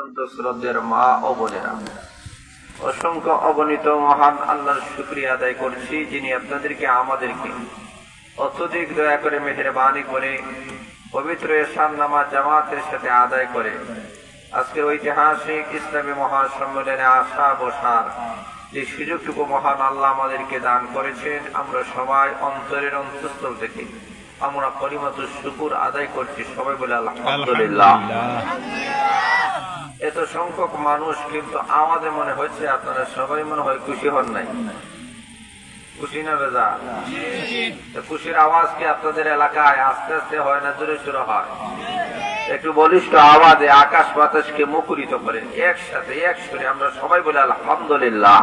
অত্যন্ত শ্রদ্ধেয় মা ও বোনেরা, অসংখ্য অগণিত মহান আল্লাহর শুকরিয়া আদায় করছি, যিনি আপনাদেরকে আমাদেরকে অত্যধিক দয়া করে মেহেরবানি করে পবিত্র এশার নামাজ জামাতের সাথে আদায় করে আজকের ঐতিহাসিক ইসলামী মহাসম্মেলনে আসা বসার যে সুযোগটুকু মহান আল্লাহ আমাদেরকে দান করেছেন, আমরা সবাই অন্তরের অন্তঃস্থল থেকে আমরা কলিমাতুশ শুকুর আদায় করছি। সবাই বলে আলহামদুলিল্লাহ। এত সংখ্যক মানুষ, কিন্তু আমাদের মনে হচ্ছে আপনারা সবাই মনে হয় খুশি হন নাই। খুশি না বেজা? খুশির আওয়াজ কি আপনাদের এলাকায় আস্তে আস্তে হয় না জোরে শুরু হয়? একটু বলিষ্ঠ আওয়াজে আকাশ বাতাসকে মুখরিত করে একসাথে এক সুরে আমরা সবাই বলে আলহামদুলিল্লাহ।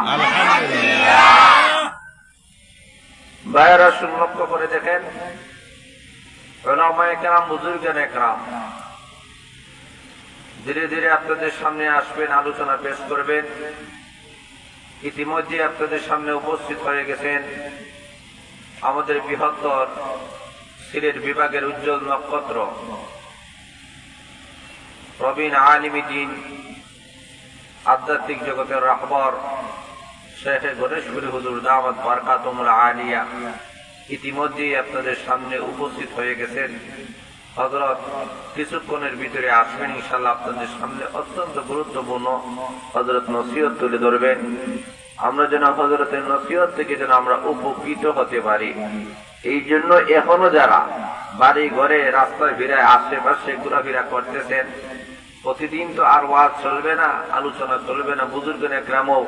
ভাইয়েরা, লক্ষ্য করে দেখেন, উলামায়ে কেরাম, বুজুর্গানে কেরাম ধীরে ধীরে আপনাদের সামনে আসবেন, আলোচনা পেশ করবেন। ইতিমধ্যে আপনাদের সামনে উপস্থিত হয়ে গেছেন আমাদের বৃহত্তর সিলেট বিভাগের উজ্জ্বল নক্ষত্র, প্রবীণ আলিমী দ্বীন, আধ্যাত্মিক জগতের রাহবর শেখ গণেশপুরী হুজুর দাওয়াত বারকাতুহুল আলিয়া ইতিমধ্যেই আপনাদের সামনে উপস্থিত হয়ে গেছেন। হযরত কিছুক্ষণের ভিতরে আসবেন ইনশাআল্লাহ। আপনাদের সামনে অত্যন্ত গুরুত্বপূর্ণ হযরত নসিহত তুলে ধরবেন। আমরা যেন হযরতের নসিহত থেকে যেন আমরা উপকৃত হতে পারি, এই জন্য এখনো যারা বাড়ি ঘরে রাস্তায় ফিরায় আশেপাশে ঘোরাফেরা করতেছেন, প্রতিদিন তো আর ওয়াজ চলবে না, আলোচনা চলবে না, বুজুর্গানে কেরামও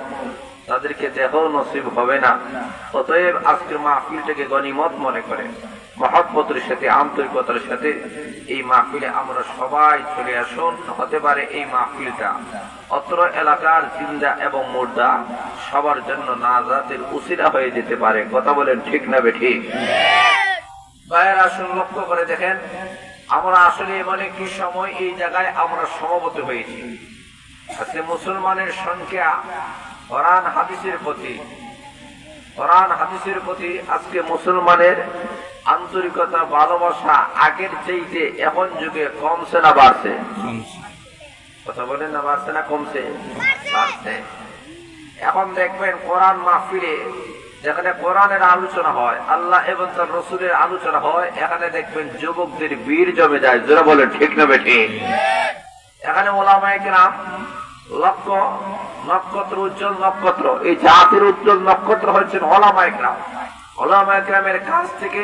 তাদেরকে দেখাও নসিব হবে না। অতএব আজকের মাহফিলটাকে গনিমত মনে করে মহব্বতের সাথে, আন্তরিকতার সাথে এই মাহফিলে আমরা সবাই চলে আসুন। হতে পারে এই মাহফিলটা অত্র এলাকার জিন্দা এবং মুর্দা সবার জন্য নাজাতের উসিলা হয়ে যেতে পারে। কথা বলেন ঠিক না বেঠিক? ভাইয়ের আসুন, লক্ষ্য করে দেখেন, আমরা আসলে এমন একটি সময় এই জায়গায় আমরা সমবেত হয়েছি। আজকে মুসলমানের সংখ্যা কোরআন হাদিসের প্রতি আজকে মুসলমানের আন্তরিকতা, ভালোবাসা আগের চাইতে এখন যুগে কমছে না বাড়ছে? কথা বলেন না, বাড়ছে না কমছে? বাড়ছে। এখন দেখবেন কোরআন মাহফিলে যেখানে কোরআনের আলোচনা হয়, আল্লাহ এবং তার রসুলের আলোচনা হয়, এখানে দেখবেন যুবকদের বীর জমে যায়। যারা বলেন ঠিক না বেঠিক? এখানে উলামায়ে কেরাম লক্ষ্য নক্ষত্র, উজ্জ্বল নক্ষত্র, এই জাতির উজ্জ্বল নক্ষত্র হচ্ছেন উলামায়ে কেরাম। উলামায়ে কেরামের কাছ থেকে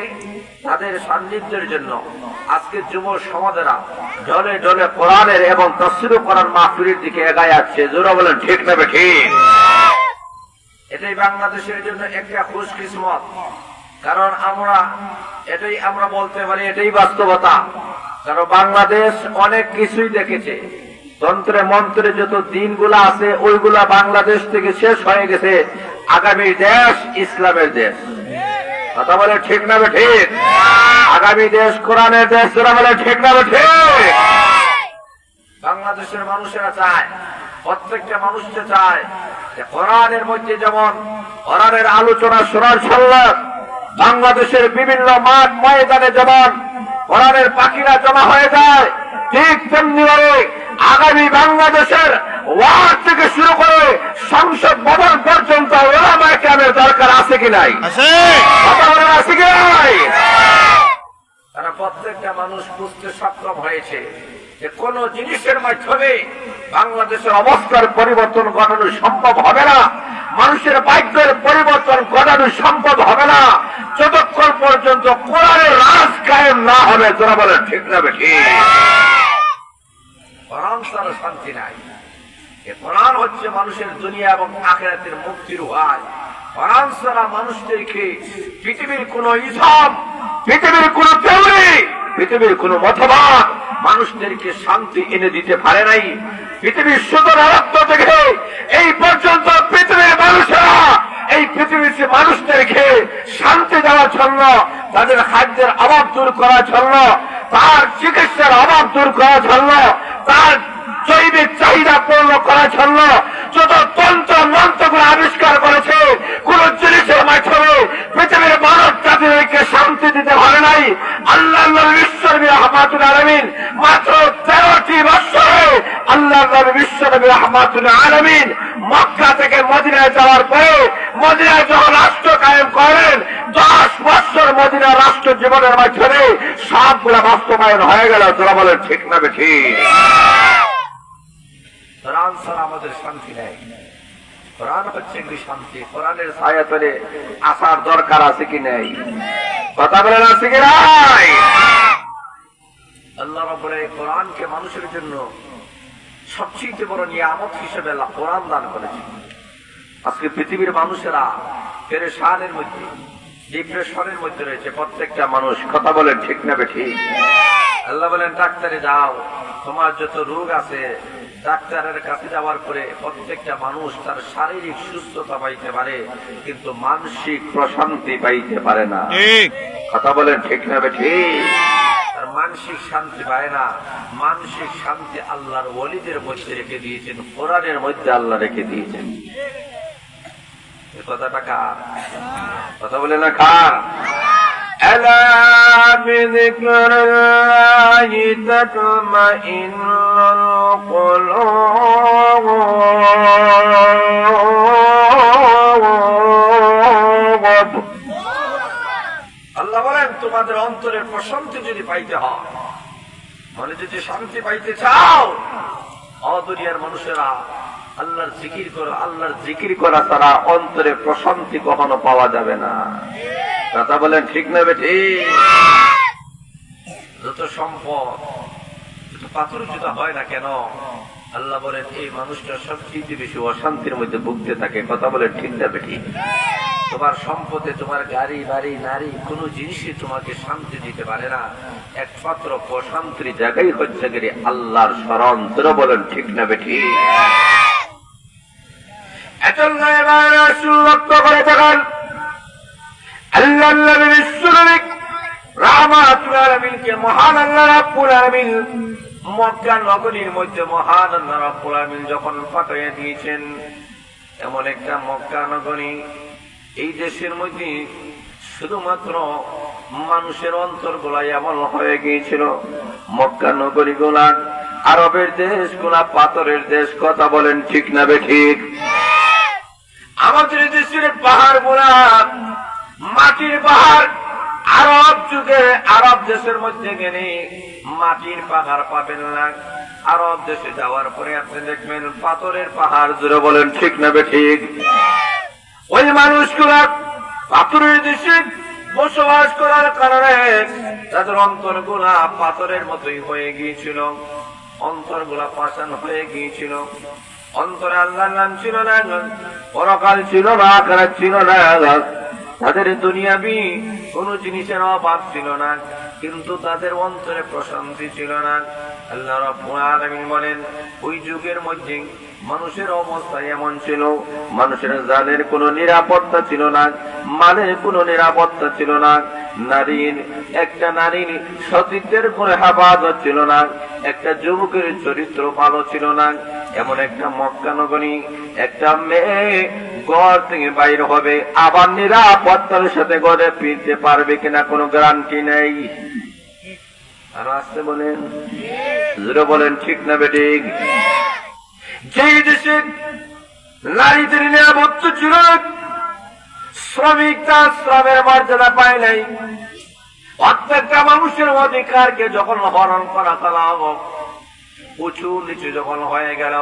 তাদের সান্নিধ্যের জন্য আজকে যুব সমাজেরা ঢলে ঢলে কোরআনের এবং তাফসীর কোরআন মাহফিলের দিকে এগিয়ে আসছে। যারা বলেন ঠিক না বেঠিক? এটাই বাংলাদেশের জন্য একটা খুশকিসমত, কারণ আমরা বলতে পারি এটাই বাস্তবতা। কারণ বাংলাদেশ অনেক কিছুই দেখেছে, তন্ত্রে মন্ত্রে যত দিনগুলা আছে ওইগুলা বাংলাদেশ থেকে শেষ হয়ে গেছে। আগামী দেশ ইসলামের দেশ। কথা বলে ঠিক না বেঠিক? আগামী দেশ কোরআনের দেশ। যারা বলে ঠিক না বেঠিক? বাংলাদেশের মানুষেরা চায়, প্রত্যেকটা মানুষকে চায় যে কোরআনের মধ্যে যেমন কোরআনের আলোচনা শোনার সাল্লাত বাংলাদেশের বিভিন্ন মাঠ ময়দানে যেমন কোরআনের পাখিরা জমা হয়ে যায়, ঠিক তেমনি ভাবে আগামী বাংলাদেশের ওয়ার্ড থেকে শুরু করে সংসদ ভবন পর্যন্ত উলামায়ে কেরামের দরকার আছে কি নাই? আছে কি নাই? তারা প্রত্যেকটা মানুষ বুঝতে সক্ষম হয়েছে যে কোন জিনিসের মাধ্যমে বাংলাদেশের অবস্থার পরিবর্তন ঘটানো সম্ভব হবে না, মানুষের ভাগ্যের পরিবর্তন ঘটানো সম্ভব হবে না যতক্ষণ পর্যন্ত কোরআনের রাজ কায়েম না হবে। যারা বলেন ঠিক না বেঠিক? কোরআন ছাড়া শান্তি নাই। কোরআন হচ্ছে মানুষের দুনিয়া এবং আখিরাতের মুক্তির উপায়। কোরআন ছাড়া মানুষদেরকে পৃথিবীর কোন ইসলাম, পৃথিবীর কোন থিওরি, পৃথিবীর কোন মতবাদ মানুষদেরকে শান্তি এনে দিতে পারে নাই। পৃথিবীর সুতরাত্ম থেকে এই পর্যন্ত পৃথিবীর মানুষেরা এই পৃথিবীতে মানুষদেরকে শান্তি দেওয়ার জন্য, তাদের খাদ্যের অভাব দূর করার জন্য, তার চিকিৎসার অভাব দূর করার জন্য, তার জৈবিক চাহিদা পূর্ণ করার জন্য যত তন্ত্র মন্ত্রগুলো আবিষ্কার করেছে, কোন জিনিসের মাধ্যমে পৃথিবীর মানব জাতিকে শান্তি দিতে পারে নাই। আল্লাহ বিশ্বনবী রাহমাতুল আলামিন মাত্র 13টি বছরে আল্লাহ নবী বিশ্বনবী রাহমাতুল আলামিন মক্কা থেকে মদিনায় যাওয়ার পরে মদিনায় যখন রাষ্ট্র কায়েম করেন 10 বছর মদিনা রাষ্ট্র জীবনের মাধ্যমে সবগুলা বাস্তবায়ন হয়ে গেল। তোরা বলেন ঠিক না বেঠিক? কোরআন ছাড়া আমাদের শান্তি নেই। কোরআন হচ্ছে কি শান্তি। কোরআনের ছায়া তলে আসার দরকার আছে কি নেই? কথা বলেন আছে কি নাই? আল্লাহ রাব্বুল আলামিন কোরআনকে মানুষের জন্য সবচেয়ে বড় নিয়ামত হিসেবে কোরআন দান করেছেন। আজকে পৃথিবীর মানুষেরা পেরেশানের মধ্যে, ডিপ্রেশনের মধ্যে রয়েছে প্রত্যেকটা মানুষ। কথা বলেন ঠিক না বেঠিক? আল্লাহ বলেন ডাক্তারে যাও, তোমার যত রোগ আছে ডাক্তারের কাছে যাওয়ার পরে প্রত্যেকটা মানুষ তার শারীরিক সুস্থতা পাইতে পারে, কিন্তু মানসিক প্রশান্তি পাইতে পারে না। কথা বলেন ঠিক না বেঠিক? তার মানসিক শান্তি পায় না। মানসিক শান্তি আল্লাহর ওলিদের মধ্যে রেখে দিয়েছেন, কোরআনের মধ্যে আল্লাহ রেখে দিয়েছেন। কথাটা কার? কথা বলে না কার? ألا بذكر الله تطمئن القلوب আল্লাহ বলেন তোমাদের অন্তরের প্রশান্তি যদি পাইতে হয়, মানে যদি শান্তি পাইতে চাও, দুনিয়ার মানুষেরা আল্লাহর জিকির করো। আল্লাহর জিকির করা ছাড়া অন্তরে প্রশান্তি কখনো পাওয়া যাবে না। কথা বলেন ঠিক না বেঠিক? যত সম্পদ, যত পাথরচ্যুত হয় না কেন, আল্লাহ বলেন এই মানুষটা সবচেয়ে বেশি অশান্তির মধ্যে ভুগতে থাকে। কথা বলেন ঠিক না বেঠিক? তোমার সম্পদে, তোমার গাড়ি বাড়ি নারী কোনো জিনিসই তোমাকে শান্তি দিতে পারে না। একমাত্র প্রশান্তির জায়গায় হচ্ছে গেলে আল্লাহর স্মরণ। তোরা বলেন ঠিক না বেঠিক? এজন্য এবার রাসূল লক্ষ্য করে থাকেন আল্লাহ বিশ্বনবী রাহমাতুল আলামিনকে মহান আল্লাহ রাব্বুল আলামিন মক্কা নগরীর মধ্যে মহান আল্লাহ রাব্বুল আলামিন যখন পাঠিয়ে দিয়েছেন, এমন একটা মক্কা নগরী এই দেশের মধ্যে শুধুমাত্র মানুষের অন্তরগুলা এমন হয়ে গিয়েছিল, মক্কা নগরী গুলা আরবের দেশগুলা পাথরের দেশ। কথা বলেন ঠিক না বেঠিক? আমাদের দেশের পাহাড় গুলা মাটির পাহাড়, আরব যুগে আরব দেশের মধ্যে গেলে মাটির পাহাড় পাবেন না। আরব দেশে যাওয়ার পরে আপনি দেখবেন পাথরের পাহাড়। জোরে বলেন ঠিক না বেঠিক? ওই মানুষগুলা পাথরের দেশে বসবাস করার কারণে তাদের অন্তরগুলা পাথরের মতোই হয়ে গিয়েছিল, অন্তরগুলা পাষাণ হয়ে গিয়েছিল। অন্তরে আল্লাহর নাম ছিল না, পরকাল ছিল না, আখিরাত ছিল না, তাদের দুনিয়াবি কোন জিনিসের অভাব ছিল না, কিন্তু তাদের অন্তরে প্রশান্তি ছিল না। আল্লাহ রাব্বুল আলামিন বলেন ওই যুগের মধ্যে মানুষের অবস্থা এমন ছিল, মানুষের জানের কোনো নিরাপত্তা ছিল না, মালের কোনো নিরাপত্তা ছিল না, নারীর একটা নারীর সতীত্বের কোনো হেফাজত ছিল না, একটা যুবকের চরিত্র ভালো ছিল না। এমন একটা মক্কা নগরী, একটা মেয়ে ঘর থেকে বাইর হবে, আবার নিরাপত্তার সাথে ঘরে ফিরতে পারবে কিনা কোনো গ্যারান্টি নেই। আর আসতে বলেন, জোরে বলেন ঠিক না বেঠিক? যেই দেশে নারীদের নিরাপত্তা ছিল, শ্রমিক তার শ্রমের মর্যাদা পায় নাই, প্রত্যেকটা মানুষের অধিকারকে যখন হরণ করা হলো, উঁচু নিচু যখন হয়ে গেল,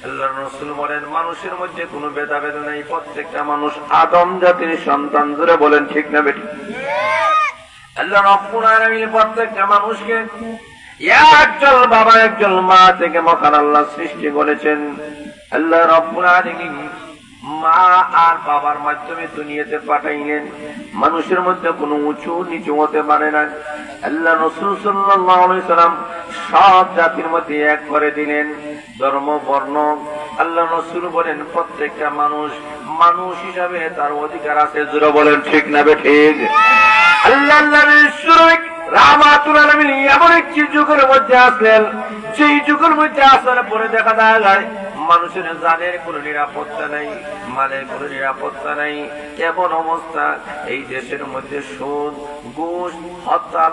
আল্লাহর রাসূল বলেন মানুষের মধ্যে কোনো ভেদাভেদ নেই, প্রত্যেকটা মানুষ আদম জাতির সন্তান। জোরে বলেন ঠিক না বেঠিক? আল্লাহ রাব্বুল আলামিন প্রত্যেকটা মানুষকে একজন বাবা একজন মা থেকে মহান আল্লাহ সৃষ্টি করেছেন। আল্লাহ রাব্বুল আলামিন মা আর বাবার মাধ্যমে দুনিয়াতে পাঠাইলেন। মানুষের মধ্যে কোনো উঁচু নিচু হতে পারে না। আল্লাহ রাসূল সাল্লাল্লাহু আলাইহি সাল্লাম সব জাতির মধ্যে এক করে দিলেন, ধর্ম বর্ণ। আল্লাহ রাসূল বলেন প্রত্যেকটা মানুষ মানুষ হিসাবে তার অধিকার আছে। জোরে বলেন ঠিক না বেঠিক? আল্লাহ রাহমাতুল আলামিন এমন একটি যুগের মধ্যে আসলেন, সেই যুগের মধ্যে আসার পরে দেখা যায় মানুষের জানের কোনো নিরাপত্তা নাই, মালের কোনো নিরাপত্তা নাই। এমন অবস্থা এই দেশের মধ্যে সুদ, ঘুষ, হত্যা,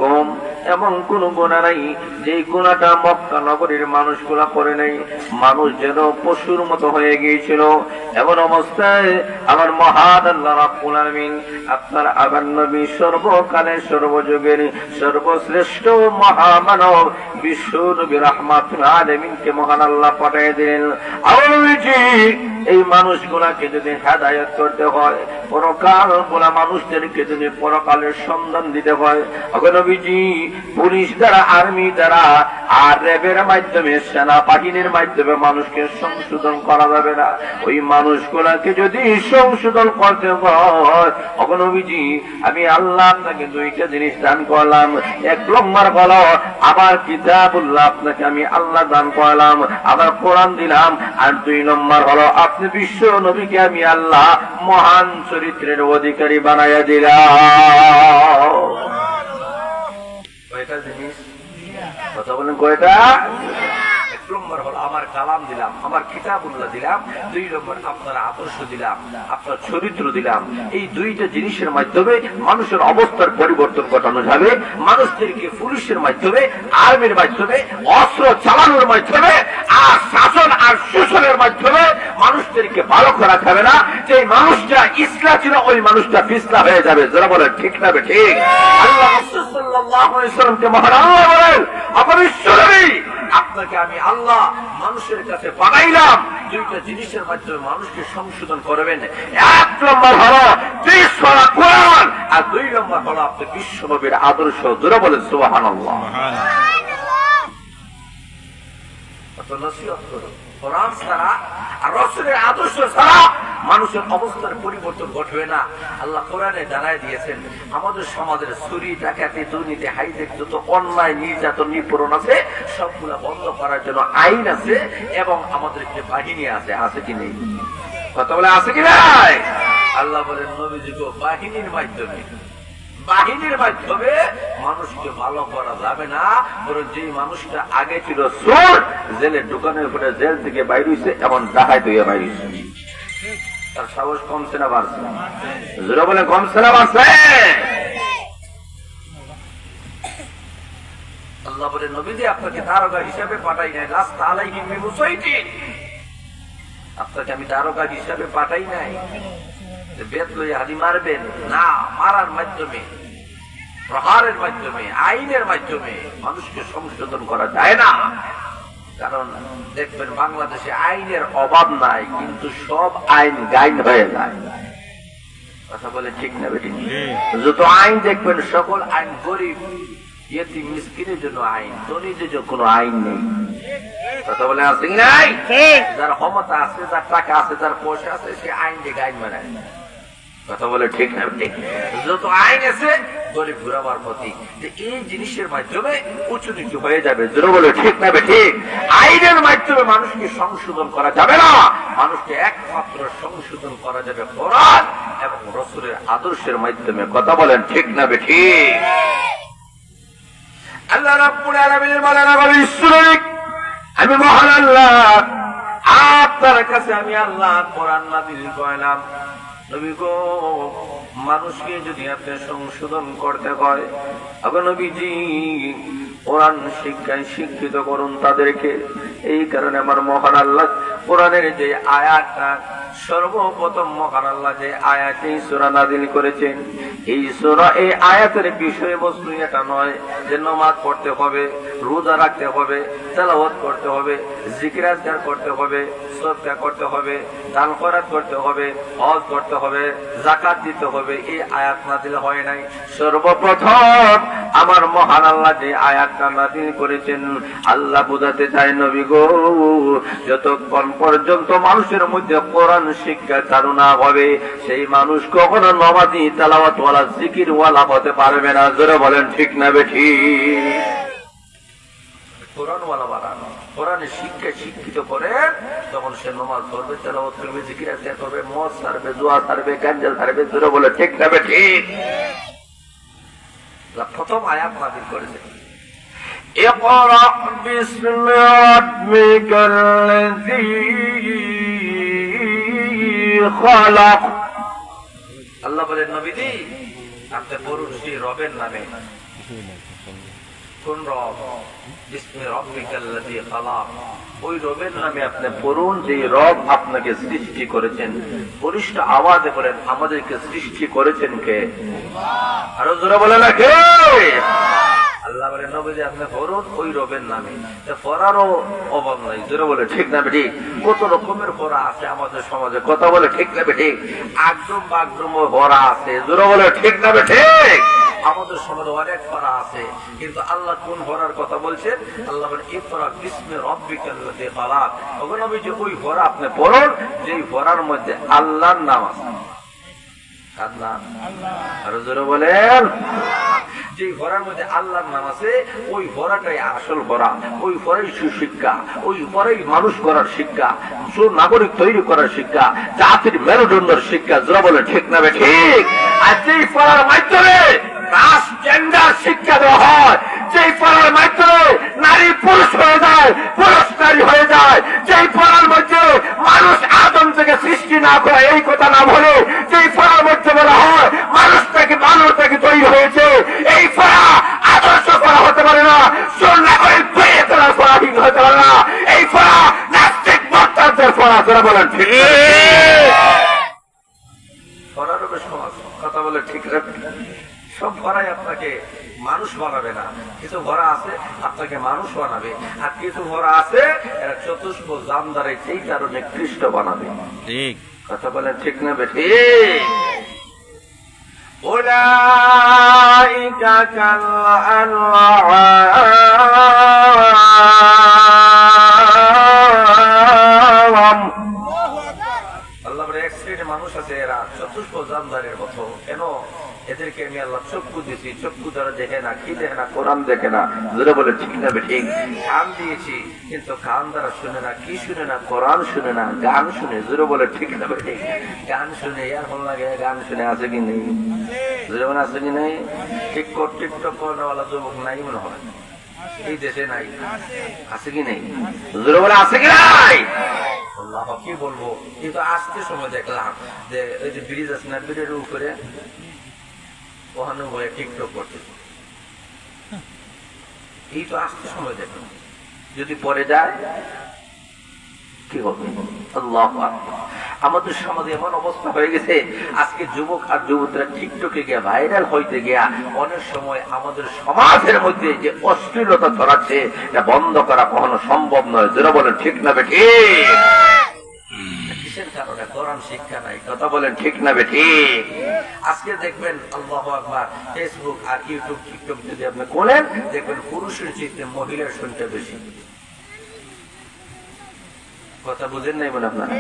গম এমন কোন গুনাহ নাই যে গুনাহটা মক্কা নগরীর মানুষগুলা করে নাই। মানুষ যেন পশুর মতো হয়ে গিয়েছিল। এমন অবস্থায় আমার মহান আল্লাহ রাব্বুল আলামিন আপনার আবার নবী সর্বকালের সর্বযুগের সর্বশ্রেষ্ঠ মহামানব বিশ্ব নবী রাহমাতুল আলামিনকে মহান আল্লাহ পাঠিয়ে দিলেন। এই মানুষগুলাকে যদি হেদায়েত করতে হয়, পরকাল বলা মানুষদেরকে যদি পরকালের সন্ধান দিতে হয়, নবীজি পুলিশ দ্বারা, আর্মি দ্বারা আর র্যাবের মাধ্যমে, সেনাবাহিনীর মাধ্যমে মানুষকে সংশোধন করা যাবে না। ওই মানুষগুলাকে যদি সংশোধন করতে হয়, নবীজি আমি আল্লাহ আপনাকে দুইটা জিনিস দান করলাম। এক নম্বর হলো আমার কিতাবুল্লাহ, আপনাকে আমি আল্লাহ দান করলাম, আমার কোরআন দিলাম। আর দুই নম্বর হলো আপনি বিশ্ব নবীকে আমি আল্লাহ মহান চরিত্রের অধিকারী বানাইয়া দিলাম। কয়টা জিনিস কথা বলেন? কয়টা? এক নম্বর হলো আমার কালাম দিলাম, আমার কিতাবুল্লাহ দিলাম। দুই নম্বর আপনার আদর্শ দিলাম, আপনার চরিত্র দিলাম। এই দুইটা জিনিসের মাধ্যমে মানুষের অবস্থার পরিবর্তন ঘটানো যাবে। মানুষদেরকে পুলিশের মাধ্যমে, আর্মির মাধ্যমে, অস্ত্র চালানোর মাধ্যমে আর শাসন আর শোষণের মাধ্যমে মানুষদেরকে ভালো করা যাবে না। যে মানুষটা ইসলাম ছিল ওই মানুষটা ফিসলা হয়ে যাবে। যারা বলেন ঠিক না ঠিক? আল্লাহ রাসূল সাল্লাল্লাহু আলাইহি ওয়াসাল্লামকে মহান আল্লাহ বলেন, আপনি ঈশ্বরই, আপনাকে আমি আল্লাহ মানুষের কাছে পাঠাইলাম দুইটা জিনিসের মাধ্যমে মানুষকে সংশোধন করবেন। এক নম্বর হলো কোরআন, আর দুই নম্বর হলো আপনি বিশ্ব নবীর আদর্শ। যারা বলেন সুবহানাল্লাহ। নসিহত করুন কোরআন ছাড়া আর রাসূলের আদর্শ ছাড়া মানুষের অবস্থার পরিবর্তন ঘটবে না। আল্লাহ কোরআনে জানায় দিয়েছেন আমাদের সমাজের চুরি, ডাকাতি, দুর্নীতি, হাইজেক, যত অন্যায়, নির্যাতন, নিপীড়ন আছে সবগুলা বন্ধ করার জন্য আইন আছে এবং আমাদের যে বাহিনী আছে। আছে কি নেই? কথা বলে আছে কি নাই? আল্লাহ বলেন নবীজিকে বাহিনীর মাধ্যমে মানুষকে ভালো করা যাবে না। বরং যে মানুষটা আগে ছিল চোর, জেলে ঢুকানোর পরে জেল থেকে বাইর হইছে, এমন ডাকাত হইয়া বাইর হইছে, তার সাহস কমছে না বাড়ছে? জোরে বলে কমছে না বাড়ছে? আল্লাহ বলে নবীজি আপনাকে দারোগা হিসাবে পাঠাই নাই, রাস্তা আলাইহিম বিমুসাইতিন, আপনাকে আমি দারোগা হিসাবে পাঠাই নাই বেত লইয়া হাদি মারবেন না। মারার মাধ্যমে, প্রহারের মাধ্যমে, আইনের মাধ্যমে মানুষকে সংশোধন করা যায় না। কারণ দেখবেন বাংলাদেশে আইনের অভাব নাই, কিন্তু সব আইন গাইন হয়ে যায়। কথা বলে ঠিক না বেটি? যত আইন দেখবেন সকল আইন গরিব, ইয়েতিম, মিসকিনের জন্য আইন, ধনীদের জন্য কোনো আইন নেই। কথা বলে আছে কি নাই? যার ক্ষমতা আছে, যার টাকা আছে, যার পয়সা আছে, সে আইন দিয়ে গাইন মানায়। কথা বলে ঠিক না ঠিক? যত আইন আছে গরিব ঘুরাবার প্রতি, এই জিনিসের মাধ্যমে উঁচু নিচু হয়ে যাবে। জোরে বলে ঠিক না ঠিক? আইনের মাধ্যমে মানুষকে সংশোধন করা যাবে না। মানুষকে একমাত্র সংশোধন করা যাবে কোরআন এবং রাসূলের আদর্শের মাধ্যমে। কথা বলেন ঠিক না ঠিক? আল্লাহ রাব্বুল আলামিন বলেন, আমি মহান আল্লাহ, আপনার কাছে আমি আল্লাহ কোরআন নাযিল করলাম। নবী গো, মানুষকে যদি আপনি সংশোধন করতে হয়, আগে নবীজি কোরআন শিক্ষায় শিক্ষিত করুন তাদেরকে। এই কারণে আমার মহান আল্লাহ কোরআনের যে আয়াতটা সর্বপ্রথম মহান আল্লাহ যে আয়াতে সূরা নাযিল করেছেন, এই সূরা, এই আয়াতের বিষয়বস্তু এটা নয় যে নামাজ পড়তে হবে, রোজা রাখতে হবে, তেলাওয়াত করতে হবে, জিকির আজকার করতে হবে, সদকা করতে হবে, দান খয়রাত করতে হবে, হজ করতে হবে, যাকাত দিতে হবে। এই আয়াত নাযিল হয় নাই। সর্বপ্রথম আমার মহান আল্লাহ যে আয়াতটা নাযিল করেছেন, আল্লাহ বুঝাতে চায় নবী গো, যতক্ষণ পর্যন্ত মানুষের মধ্যে কোরআন শিক্ষা চালু না হবে, সেই মানুষ কখনো নামাজি, তেলাওয়াতওয়ালা, জিকিরওয়ালা হতে পারবে না। জোরে বলেন ঠিক না বেঠি? কোরআনওয়ালা বানানো, কোরআনের শিক্ষা শিক্ষিত করে তখন সে নামাজ পড়বে, তেলাওয়াত করবে, জিকির আজকার করবে, মদ ছাড়বে, জুয়া ছাড়বে, গাঞ্জা ছাড়বে। জোরে বলে ঠিক না বেঠি? প্রথম আয়াত নাযিল করেছে। ইকরা বিসমি রাব্বিকাল্লাযী খালাক। আল্লাহ বলেন নবীজি আপনি পড়ুন সেই রবের নামে। কোন রব? বিসমি রাব্বিকাল্লাযী খালাক। ওই রবের নামে আপনি পড়ুন যে রব আপনাকে সৃষ্টি করেছেন। পরিষ্কার আওয়াজে বলেন আমাদেরকে সৃষ্টি করেছেন কে? আরো জোরে বলে না কে? আল্লাহ বলেন নবীজি আপনি পড়ুন ওই রবের নামে। পড়ারও অভাব নাই, জোরে বলে ঠিক না ঠিক? কত রকমের পড়া আছে আমাদের সমাজে, কথা বলে ঠিক না ঠিক? আগড্রম বাগড্রম পড়া আছে, জোরে বলে ঠিক না ঠিক? আমাদের সমাজে অনেক পড়া আছে, কিন্তু আল্লাহ কোন পড়ার কথা বলছেন? আল্লাহ বলেন ইকরা বিসমি রাব্বিকাল্লাযী খালাক। ওগো নবীজি ওই পড়া আপনি পড়ুন যেই পড়ার মধ্যে আল্লাহর নাম আছে। কার নাম? আরো জোরে বলেন। যে ঘোড়ার মধ্যে আল্লাহর নাম আছে ওই ঘোড়াটাই আসল ঘোড়া, ওই ঘোড়াই সুশিক্ষা, ওই ঘোড়াই মানুষ করার শিক্ষা, সুনাগরিক তৈরি করার শিক্ষা, জাতির মেরুদণ্ডের শিক্ষা। জোরে বলে ঠিক না ঠিক? আর যেই পড়ার মাধ্যমে ট্রান্সজেন্ডার শিক্ষা দেওয়া হয়, যেই পড়ার মাধ্যমে নারী পুরুষ হয়ে যায়, পুরুষ নারী হয়ে যায়, যেই পড়ার মধ্যে মানুষ আদম থেকে সৃষ্টি না করে এই কথা না বলে, যেই পড়ার মধ্যে বলা হয় মানুষ থেকে তৈরি হয়েছে, এই পড়া আদর্শ পড়া হতে পারে না, সুনাগরিক তৈরি করার পড়া হতে পারে না, এই পড়া নাস্তিক মতবাদের পড়া। যারা বলেন ঠিক পড়ার সমাজ, কথা বলে ঠিক রাখবে। সব ঘোড়াই আপনাকে মানুষ বানাবে না, কিছু ঘোড়া আছে আপনাকে মানুষ বানাবে, আর কিছু ঘোড়া আছে এরা চতুষ্প জামদারে সেই কারণে খ্রিস্ট বানাবে। ঠিক কথা বলেন ঠিক না বেঠি? উলাইকা কাল আনআম। আল্লাহ বলে এক শ্রেণীর মানুষ আছে এরা চতুষ্প জামদারের মতো। কেন? এদেরকে আমি আল্লাহ চক্ষু দিয়েছি, চক্ষু দ্বারা দেখে না, কি দেখে না, কোরআন দেখে না, জোরে বলে ঠিক না ঠিক? কান দিয়েছি কিন্তু কান দ্বারা শুনে না, কি শুনে না, কোরআন শুনে না, গান শুনে, জোরে বলে ঠিক না ঠিক? গান শুনে ইয়ারফোন লাগে, গান শুনে আছে কি নেই? জোরে বলে আছে কি নেই? টিকটক করাওয়ালা যুবক নাই মনে হয় এই দেশে, নাই? আছে কি নেই? জোরে বলে আছে কি নাই? আল্লাহ কি বলবো, কিন্তু আজকে সময় দেখলাম যে ওই যে ব্রিজ আছে না, ব্রিজের উপরে ওখানে হয়ে টিকটক করতেছে। এই তো আসতে সময় দেখুন, যদি পরে যায় কি হবে? আল্লাহু আকবার। আমাদের সমাজে এমন অবস্থা হয়ে গেছে, আজকে যুবক আর যুবতীরা টিকটকে গিয়ে ভাইরাল হইতে গিয়া অনেক সময় আমাদের সমাজের মধ্যে যে অশ্লীলতা ছড়াচ্ছে এটা বন্ধ করা কখনো সম্ভব নয়। যারা বলেন ঠিক না বেঠি? কিসের কারণে? কোরআন শিক্ষা নাই, কথা বলেন ঠিক না বেঠি? আজকে দেখবেন আল্লাহু আকবার, ফেসবুক আর ইউটিউব টিকটক যদি আপনি খোলেন দেখবেন পুরুষের চেয়ে মহিলার সংখ্যা বেশি। কথা বুঝেন নাই মনে আপনারা?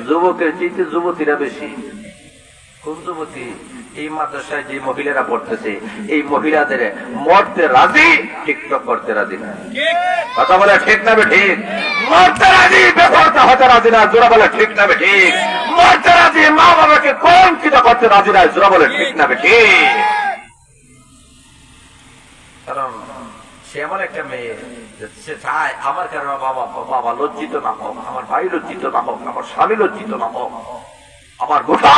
যুবকের চেয়ে যুবতীরা বেশি। কোন যুবতী? এই মাদ্রাসায় যে মহিলারা পড়তেছে এই মহিলাদের মরতে রাজি, টিকটক করতে রাজি না। কথা বলে ঠিক না ঠিক? মরতে রাজি, বেপরদা হতে রাজি না। জোরা বলে ঠিক না ঠিক? মরতে রাজি, মা বাবাকে কলঙ্কিত করতে রাজি না। জোরা বলে ঠিক না ঠিক? কারণ সে এমন একটা মেয়ে, সে চায় আমার কারণে বাবা লজ্জিত না হোক, আমার ভাই লজ্জিত না হোক, আমার স্বামী লজ্জিত না হোক, আমার গোটা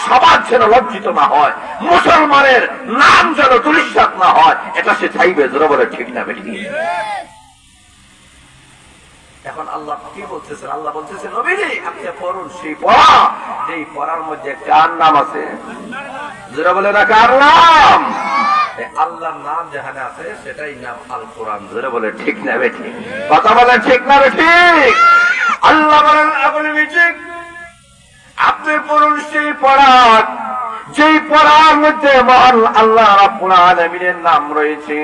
সমাজ যেন লজ্জিত না হয়, মুসলমানের নাম যেন দুলিশ্বাস না হয়, এটা সে চাইবে। জোরে বলে ঠিক না বেটি? এখন আল্লাহ কি বলতেছেন? আল্লাহ বলতেছেন নবীজি আপনি পড়ুন সেই পড়া যেই পড়ার মধ্যে কার নাম আছে। জোরে বলে না কার নাম? আল্লাহর নাম যেখানে আছে সেটাই নাম আল কোরআন। জোরে বলে ঠিক না বেটি? কথা বলেন ঠিক না বেটি? আল্লাহ বলেন আপনি পড়ুন সেই পড়া যেই পড়ার মধ্যে মহান আল্লাহ রাব্বুল আলামিনের নাম রয়েছে।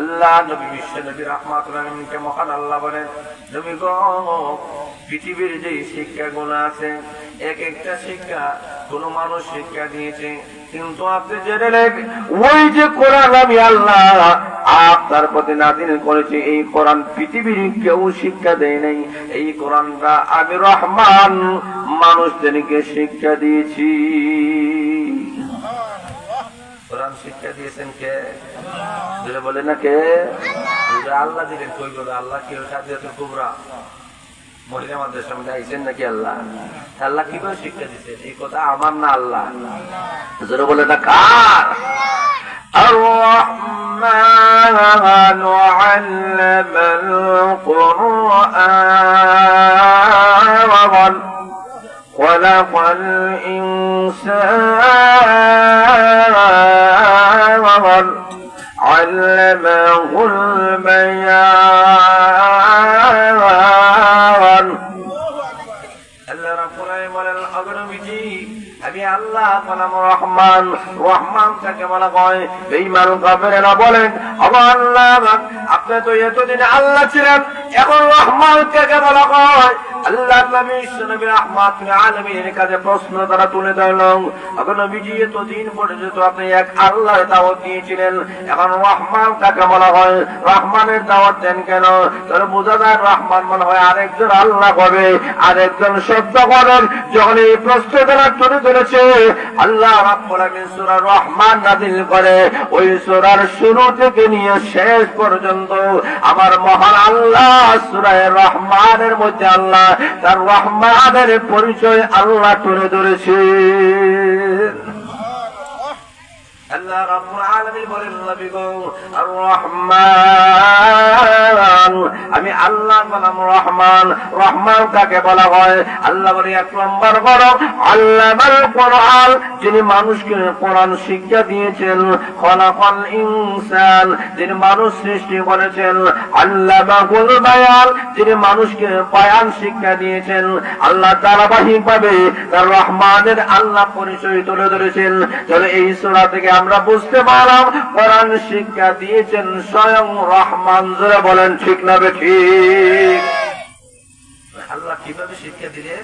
আল্লাহ নবী বিশ্ব নবী রাহমাতুল আলামিনকে মহান আল্লাহ বলেন নবী গো পৃথিবীর যে শিক্ষাগুলো আছে এক একটা শিক্ষা কোন মানুষ শিক্ষা দিয়েছে, কিন্তু আপনি জেনে নেন ওই যে কোরআন আমি আল্লাহ আপনার প্রতি নাযিল করেছি এই কোরআন পৃথিবীর কেউ শিক্ষা দেয় নাই। এই কোরআনটা আমি রহমান মানুষদেরকে শিক্ষা দিয়েছি। কোরআন শিক্ষা দিয়েছেন কে? বলে না কে? আল্লাহ দিলেন কই বলে আল্লাহ কি কাদিয়াতুল কুবরা মহিলা মাদ্রাসার সামনে আইছেন নাকি আল্লাহ? আল্লাহ কিভাবে শিক্ষা দিচ্ছেন? এই কথা আমার না, আল্লাহ জোরে বলে না কার? الرحمن علم القرآن خلق الإنسان علمه البيان আল্লাহ রাব্বুল আলামিন বলেন অগ্রবিজি আমি আল্লাহ বললাম রহমান। রহমান কাকে বলা হয়? বেঈমান কাফেররা বলেন আল্লাহ আপনি তো এতদিন আল্লাহ ছিলেন, এখন রহমান কাকে বলা হয়? আল্লাহ নবী নবী রাহমাতুল আলামিনের কাছে প্রশ্ন তারা তুলে ধরল, এখন নবীজি এতদিন পর্যন্ত আপনি এক আল্লাহর দাওয়াত দিয়েছিলেন, এখন রহমান কাকে বলা হয়? রহমানের দাওয়াত দেন কেন? তাহলে বোঝা যায় রহমান মনে হয় আরেকজন আল্লাহ হবে, আরেকজন শব্দ করেন। যখন এই প্রশ্ন তারা তুলে ধরেছে, আল্লাহ রাব্বুল আলামিন সূরা রহমান নাযিল করে। ওই সূরার শুরু থেকে নিয়ে শেষ পর্যন্ত আমার মহান আল্লাহ সূরা রহমানের মধ্যে আল্লাহ তার রহমানের পরিচয় আল্লাহ তুলে ধরেছে। আল্লাহ রাব্বুল আলামিন বলেন নবী গো আর রহমান আমি আল্লাহ বললাম রহমান। রহমান কাকে বলা হয়? আল্লাহ বলে এক নম্বর বড় আল্লামাল কোরআন, যিনি মানুষকে কোরআন শিক্ষা দিয়েছেন। খলাকাল ইনসান, যিনি মানুষ সৃষ্টি করেছেন। আল্লামাহুল বায়ান, যিনি মানুষকে বয়ান শিক্ষা দিয়েছেন। আল্লাহ ধারাবাহিকভাবে তার রহমানের আল্লাহ পরিচয় তুলে ধরেছেন। তাহলে এই সূরা থেকে আমরা বুঝতে পারলাম কোরআন শিক্ষা দিয়েছেন স্বয়ং রহমান। জোরে বলেন ঠিক না ঠিক? আল্লাহ কিভাবে শিক্ষা দিলেন?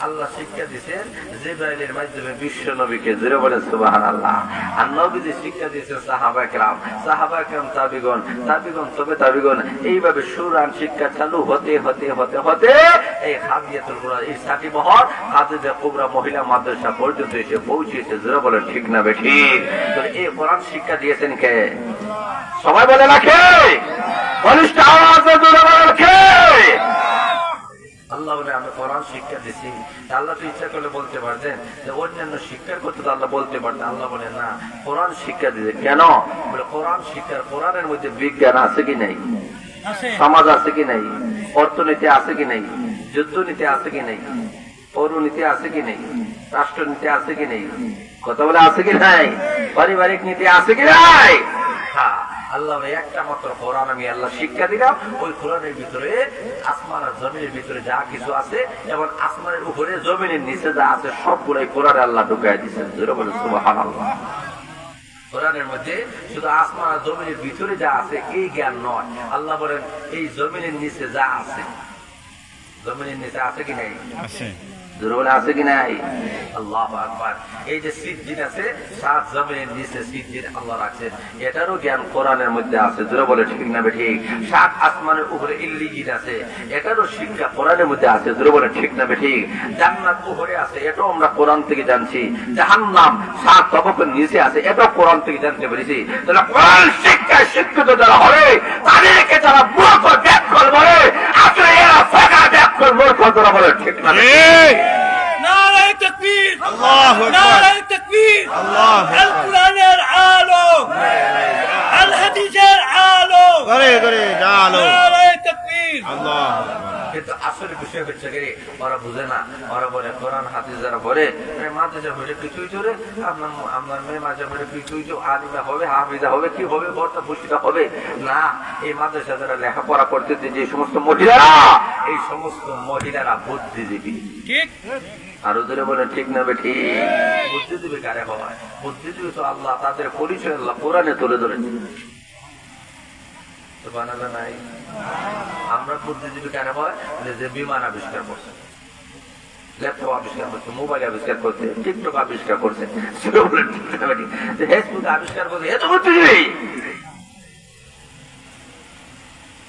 আল্লাহ শিক্ষা দিয়েছেন জিবরাইলের মাধ্যমে বিশ্ব নবীকে। জোরে বলেন সুবহানাল্লাহ। আর নবীজি শিক্ষা দিয়েছেন সাহাবায়ে কেরাম, সাহাবায়ে কেরাম তাবিগণ, তাবিগণ তবে তাবিগণ। এইভাবে সুরান শিক্ষা চালু হতে হতে হতে হতে এই হাদিয়াতুল কুরআন, এই 60 বহর হাদিয়াতুল কুবরা মহিলা মাদ্রাসা পর্যন্ত এসে পৌঁছেছে। জোরে বলেন ঠিক না ঠিক? তো এই কোরআন শিক্ষা দিয়েছেন কে? সবাই বলে না কে? বলিষ্ঠ আওয়াজে জোরে বলেন কে? আল্লাহ বলে আমি কোরআন শিক্ষা দিচ্ছি। আল্লাহ তো ইচ্ছা করলে বলতে পারতেন যে অন্যান্য শিক্ষার করতে, তো আল্লাহ বলতে পারতেন। আল্লাহ বলে না, কোরআন শিক্ষা দিতে। কেন? বলে কোরআন শিক্ষার, কোরআনের মধ্যে বিজ্ঞান আছে কি নাই, সমাজ আছে কি নাই, অর্থনীতি আছে কি নাই, যুদ্ধনীতি আছে কি নাই, পৌরনীতি আছে কি নেই, রাষ্ট্রনীতি আছে কি নেই, কথা বলে আছে কি নাই, পারিবারিক নীতি আছে কি নাই? হ্যাঁ, আল্লাহ একটা মাত্র কোরআন আমি আল্লাহ শিক্ষা দিলাম। ওই কোরআনের ভিতরে আসমান আর জমিনের ভিতরে যা কিছু আছে এবং আসমানের উপরে জমিনের নিচে যা আছে সবগুলোই কোরআনে আল্লাহ ঢুকাই দিচ্ছেন। জোরে বলে সুবহানাল্লাহ। কোরআনের মধ্যে শুধু আসমান আর জমিনের ভিতরে যা আছে এই জ্ঞান নয়, আল্লাহ বলেন এই জমিনের নিচে যা আছে, জমিনের নিচে আছে কি নাই, আছে কি নাই? আল্লাহু আকবার। এই যে সিদ্দিন আছে, 7 জমিনের নিচে সিদ্দিন আল্লাহ রাখছেন, এটারও জ্ঞান কোরআনের মধ্যে আছে। জোরে বলে ঠিক না ঠিক? 7 আসমানের উপরে ইল্লিয়িন আছে, এটারও শিক্ষা কোরআনের মধ্যে আছে। জোরে বলে ঠিক না ঠিক? জান্নাত উপরে আছে, এটাও আমরা কোরআন থেকে জানছি। জাহান্নাম 7 তবকের নিচে আছে, এটাও কোরআন থেকে জানতে পেরেছি। তাহলে কোরআন শিক্ষায় শিক্ষিত যারা হবে তাদেরকে যারা মূর্খ ব্যাককল বলে, আসলে এরা ফাঁকা ব্যাককল মূর্খ। যারা বলে ঠিক না ঠিক? নারায়ে তাকবীর, আল্লাহু আকবার, নারায়ে তাকবীর, আল্লাহু আকবার। আল কোরআনের আলো, আল হাদিসের আলো, করে করে আলো, নারায়ে তাকবীর, আল্লাহু আকবার। কিন্তু আসলে বিষয় হচ্ছে কি, ওরা বুঝে না। ওরা বলে কোরআন হাদিস যারা বলে মাদ্রাসা হলে কিছুই চলে, আপনার মেয়ে মাঝে বলে কিছুই আলিমা হবে, হাফিজা হবে, কি হবে, বর্তা পুষ্টিটা হবে না। এই মাদ্রাসা যারা লেখাপড়া করতেছে যে সমস্ত মহিলারা, এই সমস্ত মহিলারা বুদ্ধিজীবী। ঠিক? আরো ধরে বলে ঠিক না বেঠি? বুদ্ধিজীবী কারে হয়? বুদ্ধিজীবী তো আল্লাহ তাদের পরিচয় আল্লাহ কোরআনে তুলে ধরেছে। তো বানাবে নাই। আমরা বুদ্ধিজীবী কারে হয়? যে বিমান আবিষ্কার করছে, ল্যাপটপ আবিষ্কার করছে, মোবাইল আবিষ্কার করছে, টিকটক আবিষ্কার করছে, ফেসবুক আবিষ্কার করছে, এত বুদ্ধিজীবী।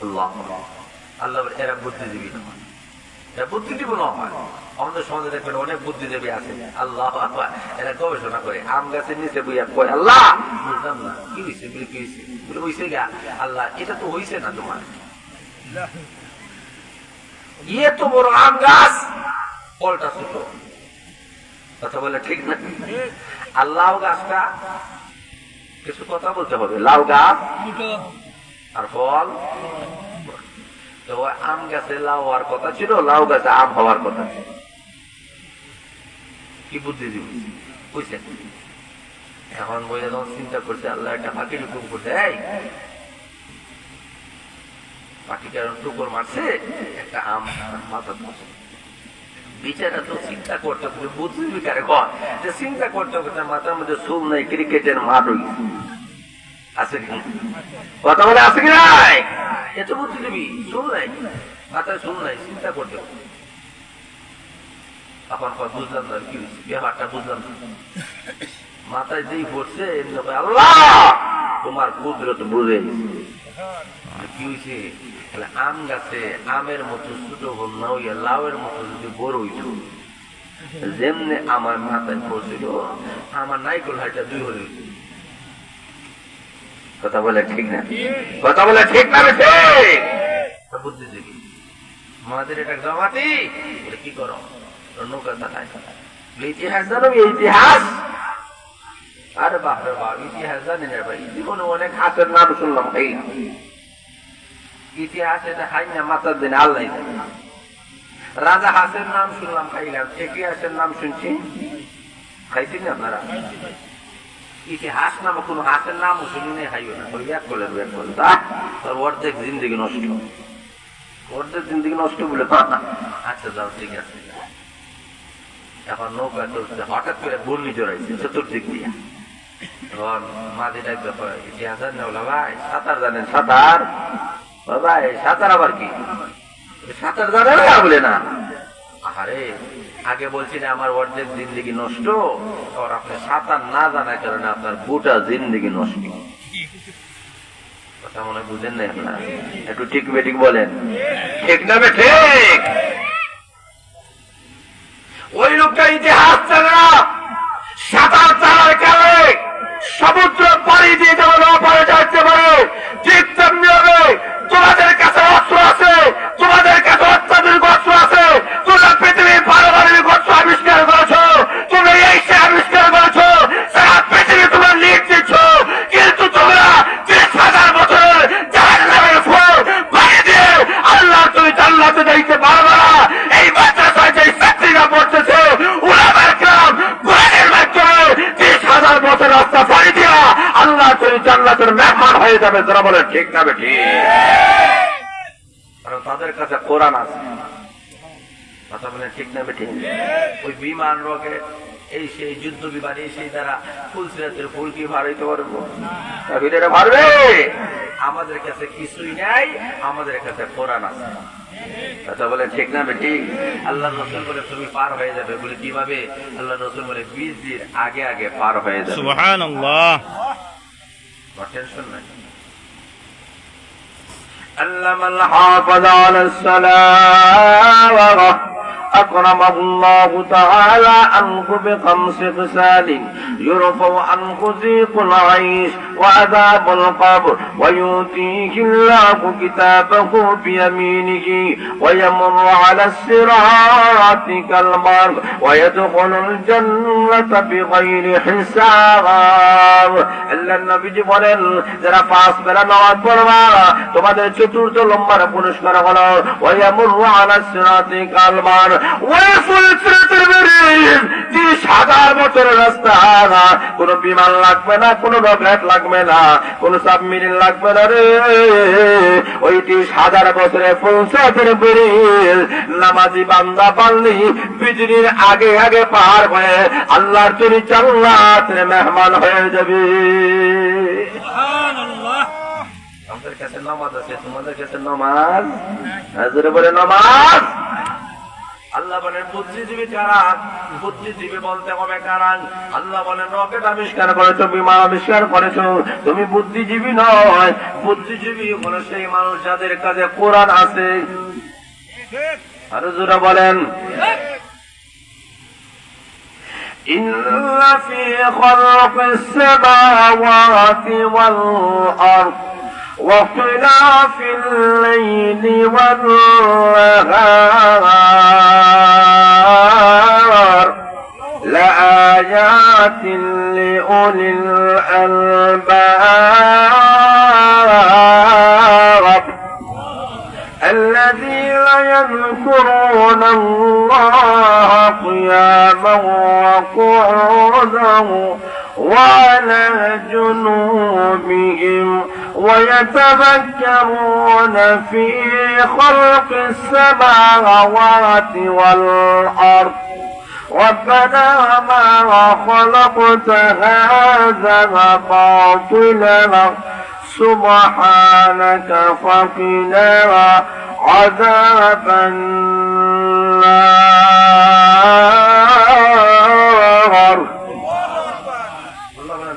আল্লাহ আল্লাহ এরা বুদ্ধিজীবী নয়। বুদ্ধিজীবী না হয়। আমাদের সমাজে দেখবেন অনেক বুদ্ধিজীবী আছে, আল্লাহ এরা গবেষণা করে আম গাছের নিচে বইয়া কয় আল্লাহ বুঝলাম না কি হয়েছে বলে, কি হয়েছে বলে হয়েছে গা আল্লাহ এটা তো হয়েছে না তোমার, ইয়ে তো বড় আম গাছ ফলটা ছোট। কথা বলে ঠিক না? আর লাউ গাছটা কিছু কথা বলতে হবে, লাউ গাছ আর ফল। তো আম গাছে লাউ হওয়ার কথা ছিল, লাউ গাছে আম হওয়ার কথা ছিল। কি বুদ্ধিজীবী বুঝছেন? এখন বইয়া যখন চিন্তা করছে আল্লাহ একটা পাখির হুকুম করছে, এই পাখিকে টুকর মারছে, একটা আম মাথা ধরছে। বিচারা তো চিন্তা করতে হবে, বুদ্ধিজীবী কারে কয় যে চিন্তা করতে হবে মাথার মধ্যে চুল নাই, ক্রিকেটের মাঠ হয়েছে আছে কি? কথা বলে আছে কি নাই? এত বুদ্ধিজীবী, চুল নাই মাথায়, চুল নাই, চিন্তা করতে হবে। এখন বুঝলাম না কি হয়েছে, ব্যাপারটা বুঝলাম না। মাথায় যেই পড়ছে আল্লাহ তোমার কুদরত বুঝে কি হয়েছে। আম গাছে আমের মতো ছোট হল না হইয়া লাউয়ের মতো যদি বড় হইত, যেমনি আমার মাথায় পড়ছিল আমার নাইকল হাইটা দুই হল। কথা বলে ঠিক না? কথা বলে ঠিক না? ঠিক বুদ্ধিজীবী আমাদের এটা জমাতি কি করো নৌকা চালায়, ইতিহাস জানো? ইতিহাস আরে বাপরে বাপ, ইতিহাস জানি না ভাই। জীবনে অনেক হাতের নাম শুনলাম, ভাই ইতিহাস এটা খাই না মাথার দিন আল্লাহ। রাজা হাসের নাম শুনলাম, খাইলাম। ইতিহাসের নাম শুনছি, খাইছি না আপনারা? ইতিহাস নাম কোন হাসের নাম শুনি নেই, খাইও না। ব্যাগ করলেন ব্যাগ করলেন, তার অর্ধেক জিন্দগি নষ্ট, অর্ধেক জিন্দগি নষ্ট বলে। আচ্ছা যাও ঠিক আছে। এখন নৌকা চলছে, হঠাৎ করে বন্যি জড়াইছে চতুর্দিক দিয়ে। তখন মাঝে ডাকবে ইতিহাস জানেন ভাই, সাঁতার জানেন? সাঁতার ভাই, সাঁতার আবার কি? সাঁতার জানে না বলে না। আরে আগে বলছি না আমার অর্ধেক জিন্দগি নষ্ট, আর আপনি সাঁতার না জানার কারণে আপনার গোটা জিন্দগি নষ্ট। কথা মনে বুঝেন না আপনার? একটু ঠিক বেঠিক বলেন, ঠিক না ঠিক? ওই লোকটা ইতিহাস জানে না, সাঁতার জানার কারণে সমুদ্র পাড়ি দিয়ে যেমন অপারে যাচ্ছে পারে, ঠিক তেমনি হবে তোমাদের কাছে অস্ত্র আছে, তোমাদের কাছে অত্যাধুনিক অস্ত্র আছে। তোমরা পৃথিবীর পারমাণবিক অস্ত্র আবিষ্কার করেছো, তোমরা এই সে আবিষ্কার করেছো, সারা পৃথিবী তোমার লিড দিচ্ছ, কিন্তু তোমরা 30,000 বছরের জাহান্নামের ফল পাড়ি দিয়ে আল্লাহ তুমি জান্নাতে যাইতে পারবা না। এই মাদ্রাসায় যে ছাত্রীরা পড়তেছে উলামায়ে কেরাম কোরআনের মাধ্যমে 30,000 বছর রাস্তা পাড়ি দিয়া আল্লাহ তুমি জান্নাতের মেহমান হয়ে যাবে। যারা বলে ঠিক না বেঠিক? কারণ তাদের কাছে কোরআন আছে। কথা বলে ঠিক না বেঠিক? ওই বিমান রকেট এই সেই যুদ্ধ বিমান এই সেই দ্বারা ফুলসিরাতের ফুল কি ভাড়াইতে পারবো? এটা ভারবে? আমাদের কাছে কিছুই নাই, আমাদের কাছে কোরআন আছে। কথা বলে ঠিক না বেঠিক? আল্লাহ রসুল বলে তুমি পার হয়ে যাবে, বলে কিভাবে? আল্লাহ রসুল বলে 20 দিন আগে আগে পার হয়ে যাবে। সুবহানাল্লাহ। টেনশন নাই। علم الحافظ على الصلاة أكرمه الله تعالى عنه ب5 خصال يرفع عنه ضيق العيش وعذاب القبر ويؤتيه الله كتابه بيمينه ويمر على الصراط كالبرق ويدخل الجنة بغير حساب। আল্লাহ নবীজি বলেন যারা 5 বেলা নামাজ পড়বা তোমাদের চতুর্থ লম্বার পুরস্কার হলো ওয়ায়ামুরু আলা সিরাতি কালবার, ওই ফুলসিরাতের ব্রিজ 30,000 বছরের রাস্তা, কোনো বিমান লাগবে না, কোনো রকেট লাগবে না, কোনো সাবমেরিন লাগবে না রে। ওই 30,000 বছরের ফুলসিরাতের ব্রিজ নামাজি বান্দা পারলি বিজলির আগে আগে পার হয়ে আল্লাহর তৈরি জান্নাতের মেহমান হয়ে যাবে। আমাদের কাছে নামাজ আছে, তোমাদের কাছে নামাজ হাজিরে বলে নামাজ। আল্লাহ বলেন বুদ্ধিজীবী কারা? বুদ্ধিজীবী বলতে হবে কারা? আল্লাহ বলেন রকেট আবিষ্কার করেছো, বিমান আবিষ্কার করেছো, তুমি বুদ্ধিজীবী নয়। বুদ্ধিজীবী হলো সেই মানুষ যাদের কাছে কোরআন আছে। আরো জোরে বলেন إن في خلق السماوات والأرض واختلاف الليل والنهار لآيات لأولي الألباب الذين يذكرون الله قياما وقعودا وعلى جنوبهم ويتفكرون في خلق السماوات والأرض ربنا ما خلقت هذا باطلا سبحانك فقنا عذاب النار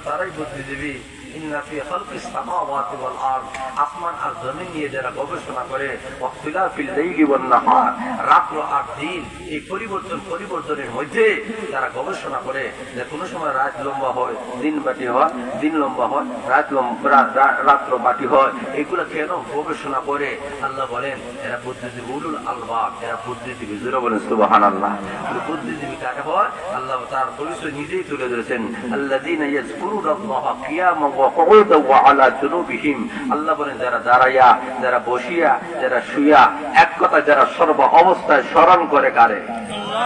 তারাই বুদ্ধিজীবী ইন্না ফি খালকিস সামাওয়াতি ওয়াল আরদ আসমান আর জমিন নিয়ে যারা গবেষণা করে ওয়াখতিলাফিল লাইলি ওয়ান নাহার রাত আর দিন এই পরিবর্তনের মধ্যে যারা গবেষণা করে যে কোনো সময় রাত লম্বা হয় দিন বাটি হয় দিন লম্বা হয় রাত্র বাটি হয় এগুলো কেন গবেষণা করে আল্লাহ বলেন এরা বুদ্ধিজীবী উলুল আলবাব এরা বুদ্ধিজীবী জোরে বলেন সুবহানাল্লাহ বুদ্ধিজীবী কাকে হয় আল্লাহ তার পরিচয় নিজেই তুলে ধরেছেন আল্লাযীনা ইয়াযকুরুনাল্লাহা কিয়ামান ওয়া কুউদান ওয়া আলা জুনুবিহিম আল্লাহ বলেন যারা দাঁড়াইয়া যারা বসিয়া যারা শুইয়া এক কথা যারা সর্ব অবস্থায় স্মরণ করে কারে